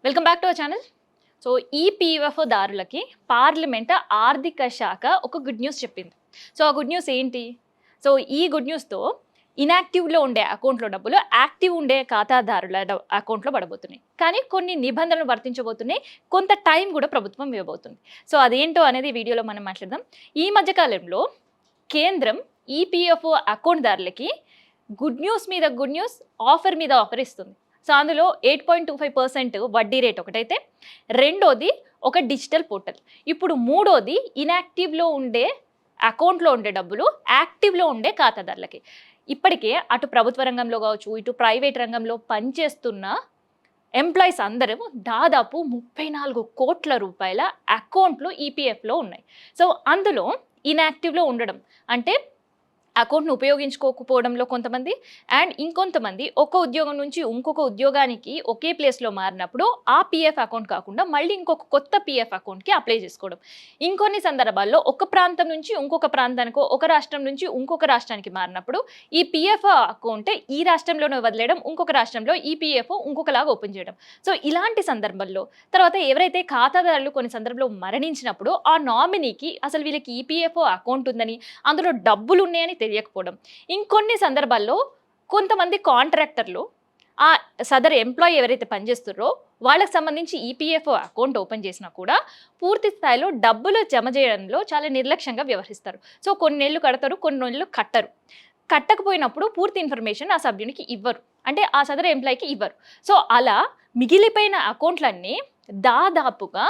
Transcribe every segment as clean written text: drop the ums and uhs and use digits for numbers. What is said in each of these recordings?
Welcome back to our channel. So ఈ పీఎఫ్ఓ దారులకి parliament ఆర్థిక శాఖ ఒక గుడ్ న్యూస్ చెప్పింది. సో ఆ గుడ్ న్యూస్ ఏంటి? సో ఈ గుడ్ న్యూస్తో ఇన్యాక్టివ్లో ఉండే అకౌంట్లో డబ్బులు యాక్టివ్ ఉండే ఖాతాదారుల అకౌంట్లో పడబోతున్నాయి. కానీ కొన్ని నిబంధనలు వర్తించబోతున్నాయి, కొంత టైం కూడా ప్రభుత్వం ఇవ్వబోతుంది. సో అదేంటో అనేది వీడియోలో మనం మాట్లాడదాం. ఈ మధ్యకాలంలో కేంద్రం ఈపీఎఫ్ఓ అకౌంట్దారులకి గుడ్ న్యూస్ మీద గుడ్ న్యూస్, ఆఫర్ మీద ఆఫర్ ఇస్తుంది. సో అందులో 8.25% వడ్డీ రేట్ ఒకటైతే, రెండోది ఒక డిజిటల్ పోర్టల్, ఇప్పుడు మూడోది ఇన్యాక్టివ్లో ఉండే అకౌంట్లో ఉండే డబ్బులు యాక్టివ్లో ఉండే ఖాతాదారులకి. ఇప్పటికే అటు ప్రభుత్వ రంగంలో కావచ్చు, ఇటు ప్రైవేట్ రంగంలో పనిచేస్తున్న ఎంప్లాయీస్ అందరూ దాదాపు 34 కోట్ల రూపాయల అకౌంట్లు ఈపీఎఫ్లో ఉన్నాయి. సో అందులో ఇన్యాక్టివ్లో ఉండడం అంటే అకౌంట్ను ఉపయోగించుకోకపోవడంలో కొంతమంది, అండ్ ఇంకొంతమంది ఒక ఉద్యోగం నుంచి ఇంకొక ఉద్యోగానికి ఒకే ప్లేస్లో మారినప్పుడు ఆ పీఎఫ్ అకౌంట్ కాకుండా మళ్ళీ ఇంకొక కొత్త పీఎఫ్ అకౌంట్కి అప్లై చేసుకోవడం. ఇంకొన్ని సందర్భాల్లో ఒక ప్రాంతం నుంచి ఇంకొక ప్రాంతానికో, ఒక రాష్ట్రం నుంచి ఇంకొక రాష్ట్రానికి మారినప్పుడు ఈ పీఎఫ్ అకౌంట్ ఈ రాష్ట్రంలోనే వదిలేయడం, ఇంకొక రాష్ట్రంలో ఈ పీఎఫ్ ఇంకొకలాగా ఓపెన్ చేయడం. సో ఇలాంటి సందర్భంలో తర్వాత ఎవరైతే ఖాతాదారులు కొన్ని సందర్భంలో మరణించినప్పుడు ఆ నామినీకి అసలు వీళ్ళకి ఈపీఎఫ్ అకౌంట్ ఉందని, అందులో డబ్బులు ఉన్నాయని తెలియకపోవడం, ఇంకొన్ని సందర్భాల్లో కొంతమంది కాంట్రాక్టర్లు ఆ సదర్ ఎంప్లాయీ ఎవరైతే పనిచేస్తున్నారో వాళ్ళకి సంబంధించి ఈపీఎఫ్ఓ అకౌంట్ ఓపెన్ చేసినా కూడా పూర్తి స్థాయిలో డబ్బులు జమ చేయడంలో చాలా నిర్లక్ష్యంగా వ్యవహరిస్తారు. సో కొన్ని నెలలు కడతారు, కొన్ని నెలలు కట్టకపోయినప్పుడు పూర్తి ఇన్ఫర్మేషన్ ఆ సభ్యునికి ఇవ్వరు, అంటే ఆ సదర్ ఎంప్లాయీకి ఇవ్వరు. సో అలా మిగిలిపోయిన అకౌంట్లన్నీ దాదాపుగా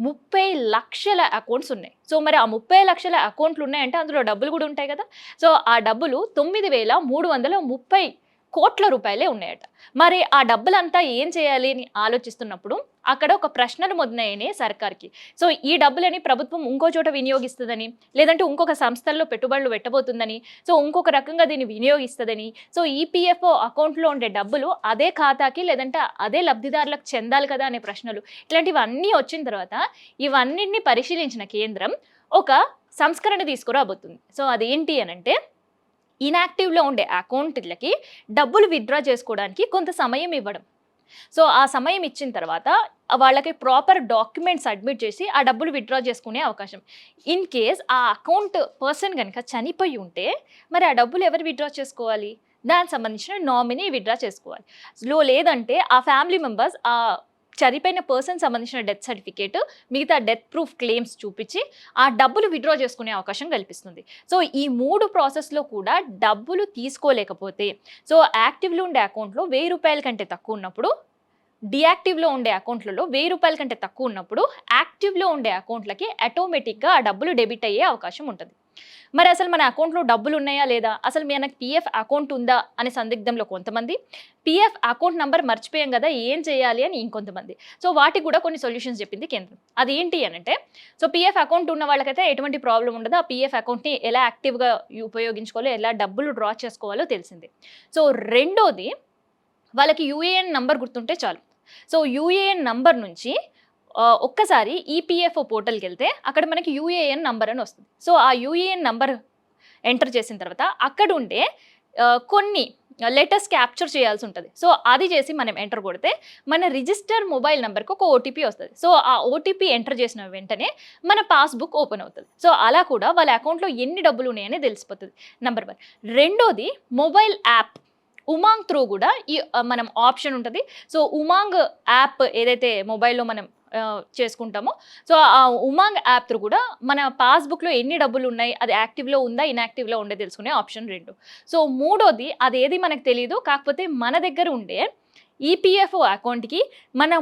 30 లక్షల అకౌంట్స్ ఉన్నాయి. సో మరి ఆ 30 లక్షల అకౌంట్లు ఉన్నాయంటే అందులో డబ్బులు కూడా ఉంటాయి కదా. సో ఆ డబ్బులు 9,330 కోట్ల రూపాయలే ఉన్నాయట. మరి ఆ డబ్బులంతా ఏం చేయాలి అని ఆలోచిస్తున్నప్పుడు అక్కడ ఒక ప్రశ్నలు మొదలైనాయి సర్కార్కి. సో ఈ డబ్బులని ప్రభుత్వం ఇంకో చోట వినియోగిస్తుందని, లేదంటే ఇంకొక సంస్థల్లో పెట్టుబడులు పెట్టబోతుందని, సో ఇంకొక రకంగా దీన్ని వినియోగిస్తుందని, సో ఈపీఎఫ్ఓ అకౌంట్లో ఉండే డబ్బులు అదే ఖాతాకి లేదంటే అదే లబ్ధిదారులకు చెందాలి కదా అనే ప్రశ్నలు, ఇట్లాంటివన్నీ వచ్చిన తర్వాత ఇవన్నిటిని పరిశీలించిన కేంద్రం ఒక సంస్కరణ తీసుకురాబోతుంది. సో అదేంటి అనంటే, ఇన్యాక్టివ్లో ఉండే అకౌంట్లకి డబ్బులు విత్డ్రా చేసుకోవడానికి కొంత సమయం ఇవ్వడం. సో ఆ సమయం ఇచ్చిన తర్వాత వాళ్ళకి ప్రాపర్ డాక్యుమెంట్స్ సబ్మిట్ చేసి ఆ డబ్బులు విత్డ్రా చేసుకునే అవకాశం. ఇన్ కేస్ ఆ అకౌంట్ పర్సన్ కనుక చనిపోయి ఉంటే మరి ఆ డబ్బులు ఎవరు విత్డ్రా చేసుకోవాలి? దానికి సంబంధించిన నామినీ విత్డ్రా చేసుకోవాలి. లేదంటే ఆ ఫ్యామిలీ మెంబర్స్ ఆ చనిపోయిన పర్సన్ సంబంధించిన డెత్ సర్టిఫికేట్, మిగతా డెత్ ప్రూఫ్ క్లెయిమ్స్ చూపించి ఆ డబ్బులు విత్డ్రా చేసుకునే అవకాశం కల్పిస్తుంది. సో ఈ 3 ప్రాసెస్లో కూడా డబ్బులు తీసుకోలేకపోతే, సో యాక్టివ్లో ఉండే అకౌంట్లో 1000 రూపాయల కంటే తక్కువ ఉన్నప్పుడు, డియాక్టివ్లో ఉండే అకౌంట్లలో 1000 రూపాయల కంటే తక్కువ ఉన్నప్పుడు యాక్టివ్లో ఉండే అకౌంట్లకి ఆటోమేటిక్గా ఆ డబ్బులు డెబిట్ అయ్యే అవకాశం ఉంటుంది. మరి అసలు మన అకౌంట్లో డబ్బులు ఉన్నాయా లేదా, అసలు మనకు పీఎఫ్ అకౌంట్ ఉందా అనే సందిగ్ధంలో కొంతమంది, పీఎఫ్ అకౌంట్ నెంబర్ మర్చిపోయాం కదా ఏం చేయాలి అని ఇంకొంతమంది. సో వాటికి కూడా కొన్ని సొల్యూషన్స్ చెప్పింది కేంద్రం. అది ఏంటి అనంటే, సో పీఎఫ్ అకౌంట్ ఉన్న వాళ్ళకైతే ఎటువంటి ప్రాబ్లం ఉండదు, ఆ పీఎఫ్ అకౌంట్ని ఎలా యాక్టివ్గా ఉపయోగించుకోవాలో, ఎలా డబ్బులు డ్రా చేసుకోవాలో తెలిసింది. సో రెండోది, వాళ్ళకి యూఏఎన్ నంబర్ గుర్తుంటే చాలు. సో యూఏఎన్ నంబర్ నుంచి ఒక్కసారి ఈపీఎఫ్ఓ పోర్టల్కి వెళ్తే అక్కడ మనకి యూఏఎన్ నంబర్ అని వస్తుంది. సో ఆ యూఏఎన్ నంబర్ ఎంటర్ చేసిన తర్వాత అక్కడ ఉండే కొన్ని లెటర్స్ క్యాప్చర్ చేయాల్సి ఉంటుంది. సో అది చేసి మనం ఎంటర్ కొడితే మన రిజిస్టర్ మొబైల్ నెంబర్కి ఒక ఓటీపీ వస్తుంది. సో ఆ ఓటీపీ ఎంటర్ చేసిన వెంటనే మన పాస్బుక్ ఓపెన్ అవుతుంది. సో అలా కూడా వాళ్ళ అకౌంట్లో ఎన్ని డబ్బులు ఉన్నాయని తెలిసిపోతుంది, నెంబర్ 1. రెండోది, మొబైల్ యాప్ ఉమాంగ్ త్రూ కూడా ఈ మనం ఆప్షన్ ఉంటుంది. సో ఉమాంగ్ యాప్ ఏదైతే మొబైల్లో మనం చేసుకుంటామో, సో ఆ ఉమాంగ్ యాప్ త్రూ కూడా మన పాస్బుక్లో ఎన్ని డబ్బులు ఉన్నాయి, అది యాక్టివ్లో ఉందా ఇన్యాక్టివ్లో ఉండే తెలుసుకునే ఆప్షన్ 2. సో మూడోది, అదేది మనకు తెలియదు, కాకపోతే మన దగ్గర ఉండే ఈపీఎఫ్ఓ అకౌంట్కి మనం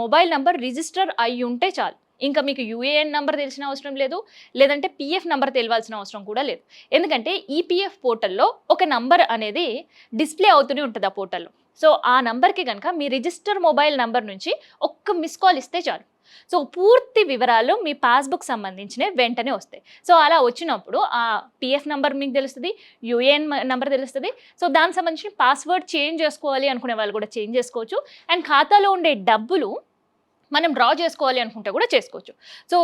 మొబైల్ నెంబర్ రిజిస్టర్ అయ్యి ఉంటే చాలు. ఇంకా మీకు యూఏఎన్ నెంబర్ తెలిసిన అవసరం లేదు, లేదంటే పీఎఫ్ నెంబర్ తెలియాల్సిన అవసరం కూడా లేదు. ఎందుకంటే ఈపీఎఫ్ పోర్టల్లో ఒక నంబర్ అనేది డిస్ప్లే అవుతూనే ఉంటుంది ఆ పోర్టల్లో. సో ఆ నంబర్కి కనుక మీ రిజిస్టర్ మొబైల్ నెంబర్ నుంచి ఒక్క మిస్ కాల్ ఇస్తే చాలు. సో పూర్తి వివరాలు మీ పాస్బుక్ సంబంధించినవి వెంటనే వస్తాయి. సో అలా వచ్చినప్పుడు ఆ పీఎఫ్ నెంబర్ మీకు తెలుస్తుంది, యూఏఎన్ నెంబర్ తెలుస్తుంది. సో దానికి సంబంధించిన పాస్వర్డ్ చేంజ్ చేసుకోవాలి అనుకునే వాళ్ళు కూడా చేంజ్ చేసుకోవచ్చు. అండ్ ఖాతాలో ఉండే డబ్బులు మనం డ్రా చేసుకోవాలి అనుకుంటే కూడా చేసుకోవచ్చు. సో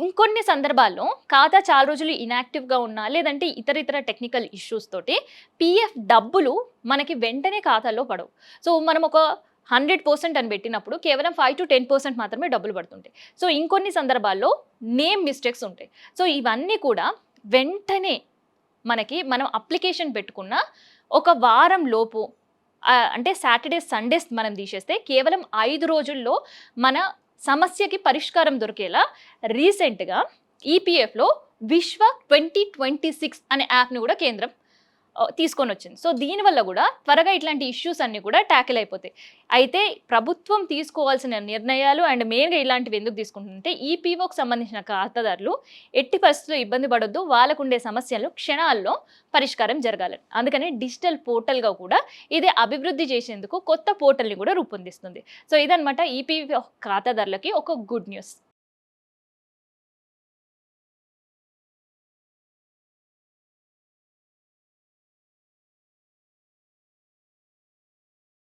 ఇంకొన్ని సందర్భాల్లో ఖాతా చాలా రోజులు ఇన్యాక్టివ్గా ఉన్నా, లేదంటే ఇతర టెక్నికల్ ఇష్యూస్ తోటి పీఎఫ్ డబ్బులు మనకి వెంటనే ఖాతాలో పడవు. సో మనం ఒక 100% అని పెట్టినప్పుడు కేవలం 5 to 10% మాత్రమే డబ్బులు పడుతుంటాయి. సో ఇంకొన్ని సందర్భాల్లో నేమ్ మిస్టేక్స్ ఉంటాయి. సో ఇవన్నీ కూడా వెంటనే మనం అప్లికేషన్ పెట్టుకున్న ఒక వారం లోపు అంటే సాటర్డే సండేస్ మనం తీసేస్తే కేవలం 5 రోజుల్లో మన సమస్యకి పరిష్కారం దొరికేలా రీసెంట్గా ఈపీఎఫ్లో విశ్వ 2026 అనే యాప్ని కూడా కేంద్రం తీసుకొని వచ్చింది. సో దీనివల్ల కూడా త్వరగా ఇట్లాంటి ఇష్యూస్ అన్నీ కూడా ట్యాకిల్ అయిపోతాయి. అయితే ప్రభుత్వం తీసుకోవాల్సిన నిర్ణయాలు అండ్ మెయిన్గా ఇలాంటివి ఎందుకు తీసుకుంటుందంటే ఈపీఓకి సంబంధించిన ఖాతాదారులు ఎట్టి పరిస్థితుల్లో ఇబ్బంది పడొద్దు, వాళ్ళకు ఉండే సమస్యలు క్షణాల్లో పరిష్కారం జరగాలని. అందుకని డిజిటల్ పోర్టల్గా కూడా ఇది అభివృద్ధి చేసేందుకు కొత్త పోర్టల్ని కూడా రూపొందిస్తుంది. సో ఇదనమాట ఈపీఓ ఖాతాదారులకి ఒక గుడ్ న్యూస్.